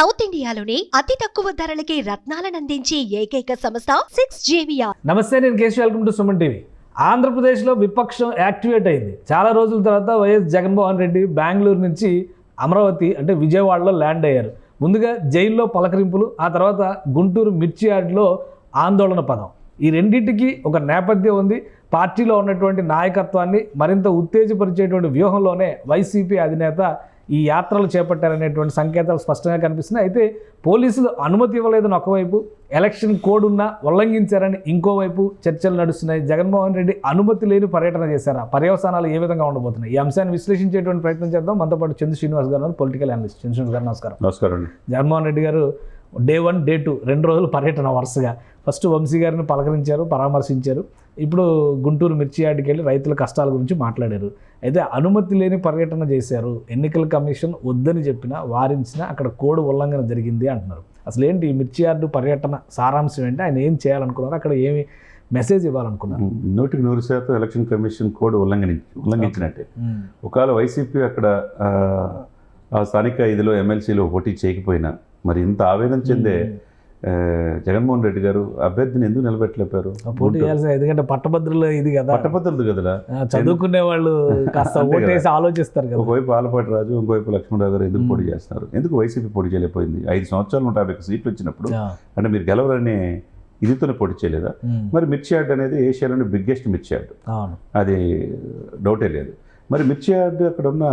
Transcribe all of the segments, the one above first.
South ఇండియాలోని అతి తక్కువ ధరలకి రత్నాలనందించే ఏకైక సంస్థ 6JVR. నమస్తే, నేను Keshav. Welcome to Suman TV. ఆంధ్రప్రదేశ్లో విపక్షం యాక్టివేట్ అయింది. చాలా రోజుల తర్వాత వైఎస్ జగన్మోహన్ రెడ్డి బెంగళూరు నుంచి అమరావతి అంటే విజయవాడలో ల్యాండ్ అయ్యారు. ముందుగా జైల్లో పలకరింపులు, ఆ తర్వాత గుంటూరు మిర్చి యార్డ్లో ఆందోళన పదం. ఈ రెండింటికి ఒక నేపథ్యం ఉంది. పార్టీలో ఉన్నటువంటి నాయకత్వాన్ని మరింత ఉత్తేజపరిచేటువంటి వ్యూహంలోనే వైసీపీ అధినేత ఈ యాత్రలు చేపట్టారనేటువంటి సంకేతాలు స్పష్టంగా కనిపిస్తున్నాయి. అయితే పోలీసులు అనుమతి ఇవ్వలేదని ఒకవైపు, ఎలక్షన్ కోడ్ ఉన్నా ఉల్లంఘించారని ఇంకోవైపు చర్చలు నడుస్తున్నాయి. జగన్మోహన్ రెడ్డి అనుమతి లేని పర్యటన చేశారా? పర్యవసానాలు ఏ విధంగా ఉండబోతున్నాయి? ఈ అంశాన్ని విశ్లేషించేటువంటి ప్రయత్నం చేద్దాం. మనతో పాటు చంద్ర శ్రీనివాస్ గారు, పొలిటికల్ అనలిస్ట్. చంద్ర శ్రీనివాస్ గారు నమస్కారం. నమస్కారం అండి. జగన్మోహన్ రెడ్డి గారు డే 1, డే 2 2 రోజులు పర్యటన వరుసగా. ఫస్ట్ వంశీ గారిని పలకరించారు, పరామర్శించారు. ఇప్పుడు గుంటూరు మిర్చి యార్డ్కి వెళ్ళి రైతుల కష్టాల గురించి మాట్లాడారు. అయితే అనుమతి లేని పర్యటన చేశారు. ఎన్నికల కమిషన్ వద్దని చెప్పినా, వారించినా అక్కడ కోడ్ ఉల్లంఘన జరిగింది అంటున్నారు. అసలు ఏంటి ఈ మిర్చి యార్డు పర్యటన సారాంశం ఏంటి? ఆయన ఏం చేయాలనుకున్నారు? అక్కడ ఏమి మెసేజ్ ఇవ్వాలనుకున్నారు? 100% ఎలక్షన్ కమిషన్ కోడ్ ఉల్లంఘించినట్టే. ఒకవేళ వైసీపీ అక్కడ ఆ స్థానిక ఇదిలో ఎమ్మెల్సీలో పోటీ చేయకపోయినా, మరి ఇంత ఆవేదన చెందే జగన్మోహన్ రెడ్డి గారు అభ్యర్థిని ఎందుకు నిలబెట్టలేపారు? పోటీ చేయాల్సిన, ఎందుకంటే పట్టభద్రులు ఇది కదా, పట్టభద్రులు కదా, చదువుకునే వాళ్ళు కాస్త ఓటేసి ఆలోచిస్తారు కదా. ఒకవైపు ఆలపాటి రాజు, ఇంకోవైపు లక్ష్మణరావు గారు ఎందుకు పోటీ చేస్తున్నారు? ఎందుకు వైసీపీ పోటీ చేయలేకపోయింది? 5 సంవత్సరాలు 150 సీట్లు వచ్చినప్పుడు అంటే మీరు గెలవరనే ఇదితోనే పోటీ చేయలేదా? మరి మిర్చి యార్డ్ అనేది ఏషియాలోని బిగ్గెస్ట్ మిర్చి యార్డ్, అది డౌటే లేదు. మరి మిర్చి యార్డ్ అక్కడ ఉన్న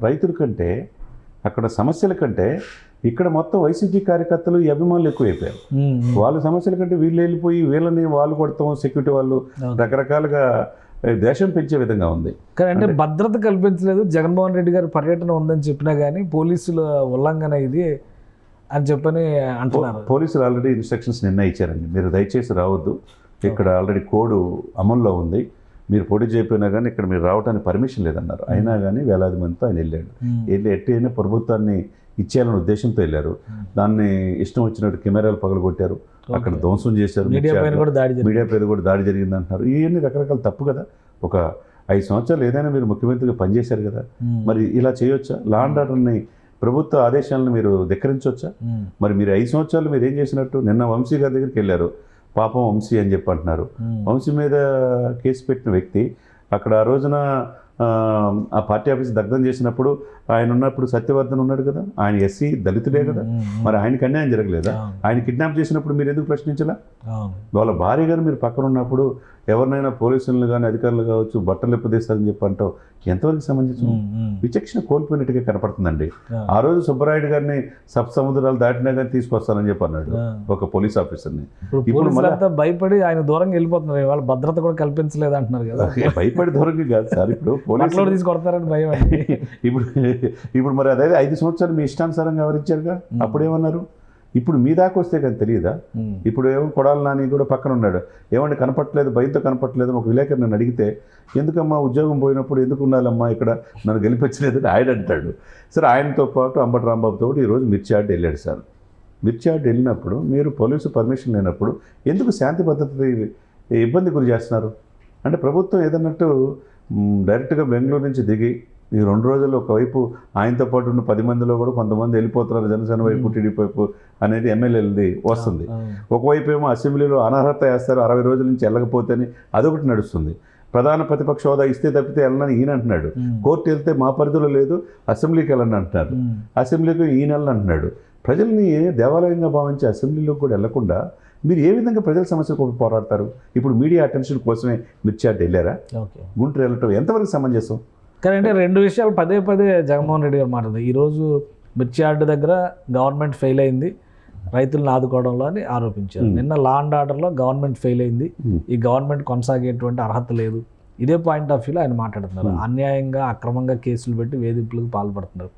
రైతుల కంటే, అక్కడ సమస్యల కంటే ఇక్కడ మొత్తం వైసీపీ కార్యకర్తలు ఈ అభిమానులు ఎక్కువైపోయారు. వాళ్ళ సమస్యల కంటే వీళ్ళు వెళ్ళిపోయి వీళ్ళని వాళ్ళు కొడతాం, సెక్యూరిటీ వాళ్ళు రకరకాలుగా దేశం పెంచే విధంగా ఉంది. అంటే భద్రత కల్పించలేదు. జగన్మోహన్ రెడ్డి గారు పర్యటన ఉందని చెప్పినా కానీ పోలీసుల ఉల్లంఘన ఇది అని చెప్పని అంటున్నారు. పోలీసులు ఆల్రెడీ ఇన్స్ట్రక్షన్స్ నిన్న ఇచ్చారండి, మీరు దయచేసి రావద్దు, ఇక్కడ ఆల్రెడీ కోడ్ అమల్లో ఉంది, మీరు పోటీ చేయకపోయినా కానీ ఇక్కడ మీరు రావడానికి పర్మిషన్ లేదన్నారు. అయినా కానీ వేలాది మందితో ఆయన వెళ్ళాడు. వెళ్ళి ఎట్టయినా ప్రభుత్వాన్ని ఇచ్చేయాలనే ఉద్దేశంతో వెళ్ళారు. దాన్ని ఇష్టం వచ్చినట్టు కెమెరాలు పగలగొట్టారు, అక్కడ ధ్వంసం చేశారు, మీడియా పైన కూడా దాడి జరిగింది అంటున్నారు. ఇవన్నీ రకరకాల తప్పు కదా. ఒక 5 సంవత్సరాలు ఏదైనా మీరు ముఖ్యమంత్రిగా పనిచేశారు కదా, మరి ఇలా చేయొచ్చా? లా అండ్ ఆర్డర్ని, ప్రభుత్వ ఆదేశాలను మీరు ధిక్కరించవచ్చా? మరి మీరు 5 సంవత్సరాలు మీరు ఏం చేసినట్టు? నిన్న వంశీ గారి దగ్గరికి వెళ్ళారు, పాపం వంశీ అని చెప్పి అంటున్నారు. వంశీ మీద కేసు పెట్టిన వ్యక్తి అక్కడ ఆ రోజున ఆ పార్టీ ఆఫీస్ దగ్ధం చేసినప్పుడు ఆయన ఉన్నప్పుడు సత్యవర్ధన్ ఉన్నాడు కదా, ఆయన ఎస్సీ దళితుడే కదా, మరి ఆయనకి అన్యాయం జరగలేదా? ఆయన కిడ్నాప్ చేసినప్పుడు మీరు ఎందుకు ప్రశ్నించలా? వాళ్ళ భార్య గారు మీరు పక్కన ఉన్నప్పుడు ఎవరినైనా పోలీసులను కానీ అధికారులు కావచ్చు బట్టలు ఎప్పదీస్తారని చెప్పి అంటావు, ఎంతవరకు సమంజసం? విచక్షణ కోల్పోయినట్టుగా కనపడుతుందండి. ఆ రోజు సుబ్బరాయుడు గారిని సముద్రాలు దాటినా కానీ తీసుకొస్తానని చెప్పి అన్నాడు ఒక పోలీస్ ఆఫీసర్ని. ఇప్పుడు భయపడి ఆయన దూరంగా వెళ్ళిపోతున్నారు. వాళ్ళ భద్రత కూడా కల్పించలేదు అంటున్నారు కదా. భయపడి దూరంగా కాదు సార్, ఇప్పుడు పోలీసులు తీసుకొడతారని భయం. ఇప్పుడు మరి అదే 5 సంవత్సరాలు మీ ఇష్టానుసారంగా వ్యవహరించారుగా, అప్పుడేమన్నారు? ఇప్పుడు మీ దాకా వస్తే కానీ తెలియదా? ఇప్పుడు ఏమో కొడాలి నాని కూడా పక్కన ఉన్నాడు, ఏమంటే కనపట్లేదు, భయంతో కనపట్లేదు. ఒక విలేకరు నన్ను అడిగితే, ఎందుకమ్మా ఉద్యోగం పోయినప్పుడు ఎందుకు ఉండాలమ్మా ఇక్కడ, నన్ను గెలిపించలేదు ఆయన అంటాడు. సరే, ఆయనతో పాటు అంబటి రాంబాబుతో ఈరోజు మిర్చి యార్డ్ వెళ్ళాడు సార్. మిర్చి యార్డ్ వెళ్ళినప్పుడు మీరు పోలీసు పర్మిషన్ లేనప్పుడు ఎందుకు శాంతి భద్రత ఇబ్బంది గురి చేస్తున్నారు? అంటే ప్రభుత్వం ఏదన్నట్టు డైరెక్ట్గా బెంగళూరు నుంచి దిగి ఈ 2 రోజుల్లో ఒకవైపు ఆయనతో పాటు ఉన్న 10 మందిలో కూడా కొంతమంది వెళ్ళిపోతున్నారు, జనసేన వైపు, టీడీపీ వైపు అనేది ఎమ్మెల్యేలది వస్తుంది. ఒకవైపు ఏమో అసెంబ్లీలో అనర్హత వేస్తారు 60 రోజుల నుంచి వెళ్ళకపోతేని, అదొకటి నడుస్తుంది. ప్రధాన ప్రతిపక్ష హోదా ఇస్తే తప్పితే వెళ్ళనని ఈయన అంటున్నాడు. కోర్టు వెళ్తే మా పరిధిలో లేదు, అసెంబ్లీకి వెళ్ళని అంటున్నారు, అసెంబ్లీకి ఈయన వెళ్ళని అంటున్నాడు. ప్రజల్ని దేవాలయంగా భావించి అసెంబ్లీలోకి కూడా వెళ్లకుండా మీరు ఏ విధంగా ప్రజల సమస్యల కోసం పోరాడతారు? ఇప్పుడు మీడియా అటెన్షన్ కోసమే మిర్చి యార్డ్ వెళ్ళారా? గుంటూరు వెళ్ళటం ఎంతవరకు సమంజసం? కానీ అంటే 2 విషయాలు పదే జగన్మోహన్ రెడ్డి గారు మాట్లాడుతుంది. ఈరోజు మిర్చి యార్డ్ దగ్గర గవర్నమెంట్ ఫెయిల్ అయింది రైతులను ఆదుకోవడంలో అని ఆరోపించారు. నిన్న లా అండ్ ఆర్డర్లో గవర్నమెంట్ ఫెయిల్ అయింది, ఈ గవర్నమెంట్ కొనసాగేటువంటి అర్హత లేదు. ఇదే పాయింట్ ఆఫ్ వ్యూలో ఆయన మాట్లాడుతున్నారు. అన్యాయంగా అక్రమంగా కేసులు పెట్టి వేధింపులకు పాల్పడుతున్నారు.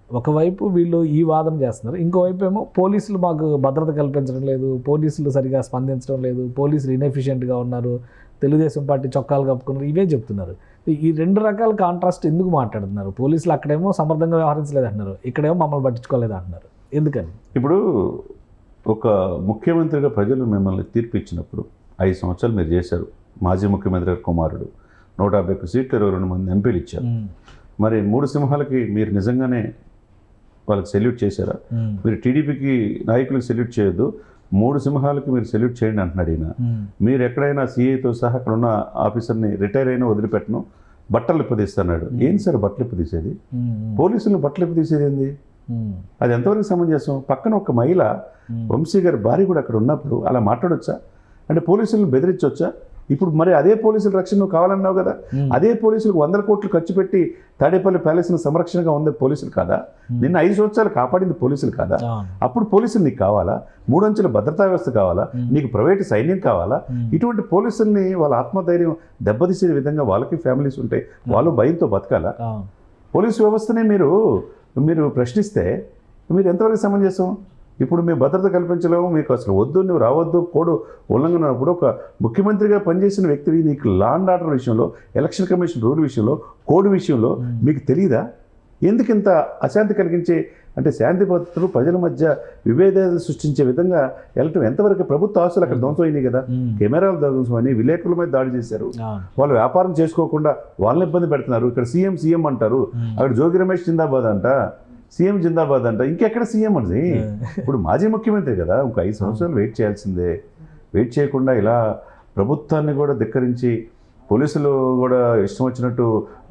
ఒకవైపు వీళ్ళు ఈ వాదన చేస్తున్నారు, ఇంకోవైపు ఏమో పోలీసులు మాకు భద్రత కల్పించడం లేదు, పోలీసులు సరిగా స్పందించడం లేదు, పోలీసులు ఇన్ఎఫిషియెంట్గా ఉన్నారు, తెలుగుదేశం పార్టీ చొక్కాలు కప్పుకున్నారు, ఇవే చెప్తున్నారు. ఈ 2 రకాల కాంట్రాస్ట్ ఎందుకు మాట్లాడుతున్నారు? పోలీసులు అక్కడేమో సమర్థంగా వ్యవహరించలేదు అంటున్నారు, ఇక్కడేమో మమ్మల్ని పట్టించుకోలేదు అంటున్నారు. ఎందుకని? ఇప్పుడు ఒక ముఖ్యమంత్రిగా ప్రజలు మిమ్మల్ని తీర్పు ఇచ్చినప్పుడు 5 సంవత్సరాలు మీరు చేశారు. మాజీ ముఖ్యమంత్రి గారి కుమారుడు 151 సీట్లు 22 మంది ఎంపీలు ఇచ్చారు. మరి 3 సింహాలకి మీరు నిజంగానే వాళ్ళకి సెల్యూట్ చేశారా? మీరు టీడీపీకి నాయకులకు సెల్యూట్ చేయొద్దు, 3 సింహాలకి మీరు సెల్యూట్ చేయండి అంటున్నాడు ఈయన. మీరు ఎక్కడైనా సిఐతో సహా అక్కడ ఉన్న ఆఫీసర్ని రిటైర్ అయినా వదిలిపెట్టను, బట్టలు ఇప్పదీస్తున్నాడు. ఏం సార్ బట్టలు ఇప్పదీసేది? పోలీసులను బట్టలు ఇప్పదీసేది ఏంది? అది ఎంతవరకు సమంజసం? పక్కన ఒక మహిళ వంశీ గారి భార్య కూడా అక్కడ ఉన్నప్పుడు అలా మాట్లాడొచ్చా? అంటే పోలీసులను బెదిరించవచ్చా? ఇప్పుడు మరి అదే పోలీసుల రక్షణ నువ్వు కావాలన్నావు కదా, అదే పోలీసులకు 100 కోట్లు ఖర్చు పెట్టి తాడేపల్లి ప్యాలెస్ను సంరక్షణగా ఉంది పోలీసులు కాదా? నిన్న 5 సంవత్సరాలు కాపాడింది పోలీసులు కాదా? అప్పుడు పోలీసులు నీకు కావాలా? 3 అంచెల భద్రతా వ్యవస్థ కావాలా? నీకు ప్రైవేటు సైన్యం కావాలా? ఇటువంటి పోలీసుల్ని వాళ్ళ ఆత్మధైర్యం దెబ్బతీసే విధంగా వాళ్ళకి ఫ్యామిలీస్ ఉంటాయి, వాళ్ళు భయంతో బతకాలా? పోలీసు వ్యవస్థనే మీరు ప్రశ్నిస్తే మీరు ఎంతవరకు సమంజసం? ఇప్పుడు మేము భద్రత కల్పించలేము, మీకు అసలు వద్దు, నువ్వు రావద్దు, కోడ్ ఉల్లంఘన ఉన్నప్పుడు ఒక ముఖ్యమంత్రిగా పనిచేసిన వ్యక్తివి నీకు లా అండ్ ఆర్డర్ విషయంలో, ఎలక్షన్ కమిషన్ రూల్ విషయంలో, కోడ్ విషయంలో మీకు తెలియదా? ఎందుకు ఇంత అశాంతి కలిగించే, అంటే శాంతి భద్రతలు ప్రజల మధ్య విభేదాలు సృష్టించే విధంగా వెళ్ళటం ఎంతవరకు? ప్రభుత్వ ఆస్తులు అక్కడ ధ్వంసం అయినాయి కదా, కెమెరాలు ధ్వంసమని, విలేకరుల మీద దాడి చేశారు, వాళ్ళు వ్యాపారం చేసుకోకుండా వాళ్ళని ఇబ్బంది పెడుతున్నారు. ఇక్కడ సీఎం అంటారు, అక్కడ జోగి రమేష్ జిందాబాద్ అంట, సీఎం జిందాబాద్ అంట, ఇంకెక్కడ సీఎం అండి? ఇప్పుడు మాజీ ముఖ్యమంత్రి కదా, ఒక 5 సంవత్సరాలు వెయిట్ చేయాల్సిందే. వెయిట్ చేయకుండా ఇలా ప్రభుత్వాన్ని కూడా ధిక్కరించి పోలీసులు కూడా ఇష్టం వచ్చినట్టు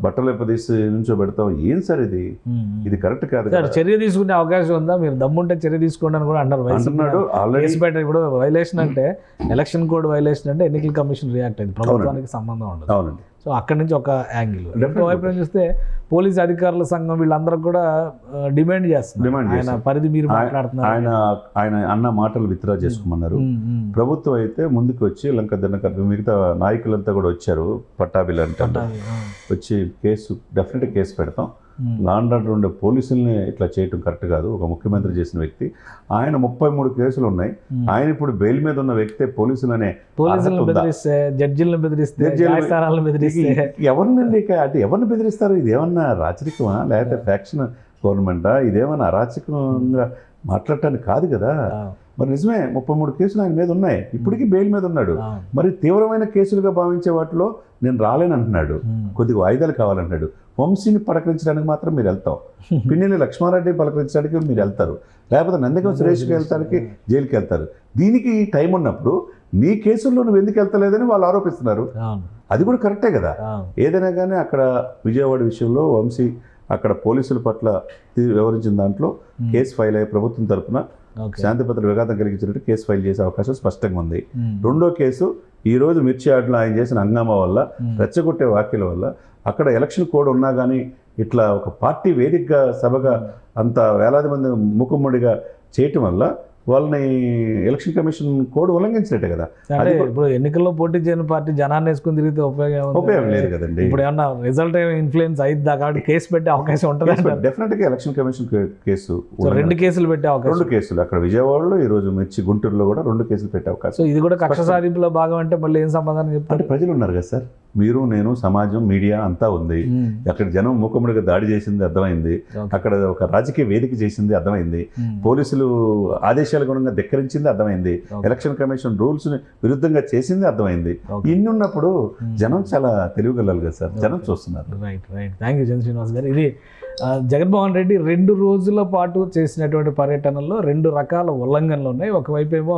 బట్టలు ఎప్పదీసి నుంచో పెడతాం. ఏం సార్ ఇది కరెక్ట్ కాదు. చర్య తీసుకునే అవకాశం ఉందా? మీరు దమ్ముంటే చర్య తీసుకోండి అని కూడా అంటున్నాడు. ఆల్రెడీ ఇప్పుడు వైలేషన్ అంటే ఎలక్షన్ కోడ్ వైలేషన్ అంటే ఎన్నికల కమిషన్ రియాక్ట్ అయింది, ప్రభుత్వానికి సంబంధం ఉండదు. అవునండి. సో అక్కడి నుంచి ఒక యాంగిల్. ఇంకో వైపు చూస్తే పోలీస్ అధికారుల సంఘం వీళ్ళందరూ కూడా డిమాండ్ చేస్తున్నారు, ఆయన పరిధి మీరు మాట్లాడుతున్నారు. ఆయన అన్న మాటలు విత్డ్రా చేసుకోమన్నారు. ప్రభుత్వం అయితే ముందుకు వచ్చి లంక దినకర్ మిగతా నాయకులంతా కూడా వచ్చారు, పట్టాభిలు అంటే వచ్చి డెఫినెట్గా కేసు పెడతాం, లా అండ్ ఆర్డర్ ఉండే పోలీసుల్ని ఇట్లా చేయటం కరెక్ట్ కాదు. ఒక ముఖ్యమంత్రి చేసిన వ్యక్తి, ఆయన 33 కేసులు ఉన్నాయి, ఆయన ఇప్పుడు బెయిల్ మీద ఉన్న వ్యక్తే పోలీసులనే జడ్జిలను బెదిరిస్తే ఎవరినండి అంటే ఎవరిని బెదిరిస్తారు? ఇదేమన్నా రాచరికమా లేకపోతే ఫ్యాక్షన్ గవర్నమెంటా? ఇదేమన్నా అరాచకంగా మాట్లాడటానికి కాదు కదా. మరి నిజమే 33 కేసులు ఆయన మీద ఉన్నాయి, ఇప్పటికీ బెయిల్ మీద ఉన్నాడు. మరి తీవ్రమైన కేసులుగా భావించే వాటిలో నేను రాలేను అంటున్నాడు, కొద్దిగా వాయిదాలు కావాలంటున్నాడు. వంశీని పలకరించడానికి మాత్రం మీరు వెళ్తాం, పిన్నెల్లి లక్ష్మారెడ్డి పలకరించడానికి మీరు వెళ్తారు, లేకపోతే నందిగం సురేష్కి వెళ్తానికి జైలుకి వెళ్తారు. దీనికి టైం ఉన్నప్పుడు నీ కేసుల్లో నువ్వు ఎందుకు వెళ్తలేదని వాళ్ళు ఆరోపిస్తున్నారు. అది కూడా కరెక్టే కదా. ఏదైనా కానీ అక్కడ విజయవాడ విషయంలో వంశీ అక్కడ పోలీసుల పట్ల వ్యవహరించిన దాంట్లో కేసు ఫైల్ అయ్యే ప్రభుత్వం తరఫున శాంతి భద్రత విఘాతం కలిగించినట్టు కేసు ఫైల్ చేసే అవకాశం స్పష్టంగా ఉంది. రెండో కేసు ఈరోజు మిర్చి యార్డ్లో ఆయన చేసిన హంగామా వల్ల, రెచ్చగొట్టే వ్యాఖ్యల వల్ల, అక్కడ ఎలక్షన్ కోడ్ ఉన్నా కానీ ఇట్లా ఒక పార్టీ వేదికగా సభగా అంత వేలాది మంది మూకుమ్మడిగా చేయటం వల్ల వాళ్ళని ఎలక్షన్ కమిషన్ కోడ్ ఉల్లంఘించినట్టే కదా. ఇప్పుడు ఎన్నికల్లో పోటీ చేయని పార్టీ జనాన్ని వేసుకుని తిరిగితే ఉపయోగం లేదు కదండి. ఇప్పుడు ఏమన్నా రిజల్ట్ ఇన్ఫ్లుయెన్స్ అయిద్దా కాబట్టి కేసు పెట్టే అవకాశం ఉంటుంది. డెఫినెట్గా ఎలక్షన్ కమిషన్ కేసు 2 కేసులు పెట్టే అవకాశం. 2 కేసులు అక్కడ విజయవాడలో, ఈ రోజు మిర్చి గుంటూరులో కూడా 2 కేసులు పెట్టే అవకాశం. సో ఇది కూడా కక్ష సాధింపులో భాగం అంటే మళ్ళీ ఏం సమాధానం చెప్తారు? అంటే ప్రజలు ఉన్నారు కదా సార్, మీరు నేను సమాజం మీడియా అంతా ఉంది. అక్కడ జనం మూకుమ్మడిగా దాడి చేసింది అర్థమైంది, అక్కడ ఒక రాజకీయ వేదిక చేసింది అర్థమైంది, పోలీసులు ఆదేశాల గుణంగా ధిక్కరించింది అర్థమైంది, ఎలక్షన్ కమిషన్ రూల్స్ విరుద్ధంగా చేసింది అర్థమైంది. ఇన్ని ఉన్నప్పుడు జనం చాలా తెలివిగలరు కదా సార్, జనం చూస్తున్నారు. రైట్. థ్యాంక్ యూ చంద్ర శ్రీనివాస్ గారు. ఇది జగన్మోహన్ రెడ్డి 2 రోజుల పాటు చేసినటువంటి పర్యటనలో 2 రకాల ఉల్లంఘనలు ఉన్నాయి. ఒకవైపు ఏమో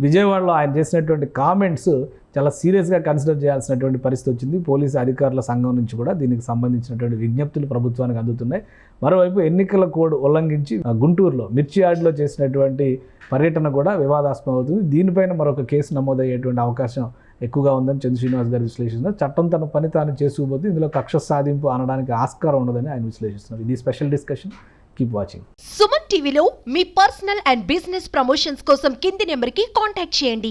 విజయవాడలో ఆయన చేసినటువంటి కామెంట్స్ చాలా సీరియస్గా కన్సిడర్ చేయాల్సినటువంటి పరిస్థితి వచ్చింది. పోలీసు అధికారుల సంఘం నుంచి కూడా దీనికి సంబంధించినటువంటి విజ్ఞప్తులు ప్రభుత్వానికి అందుతున్నాయి. మరోవైపు ఎన్నికల కోడ్ ఉల్లంఘించి గుంటూరులో మిర్చి యార్డ్లో చేసినటువంటి పర్యటన కూడా వివాదాస్పదం అవుతుంది. దీనిపైన మరొక కేసు నమోదయ్యేటువంటి అవకాశం ఎక్కువగా ఉందని చంద్ర శ్రీనివాస్ గారు విశ్లేషిస్తున్నారు. చట్టం తన పని తాను చేసుకుపోతే ఇందులో కక్ష సాధింపు అనడానికి ఆస్కారం ఉండదని ఆయన విశ్లేషిస్తున్నారు. ఇది special discussion. Keep watching. Suman టీవీలో మీ పర్సనల్ అండ్ బిజినెస్ ప్రమోషన్స్ కోసం కింది నెంబర్కి కాంటాక్ట్ చేయండి.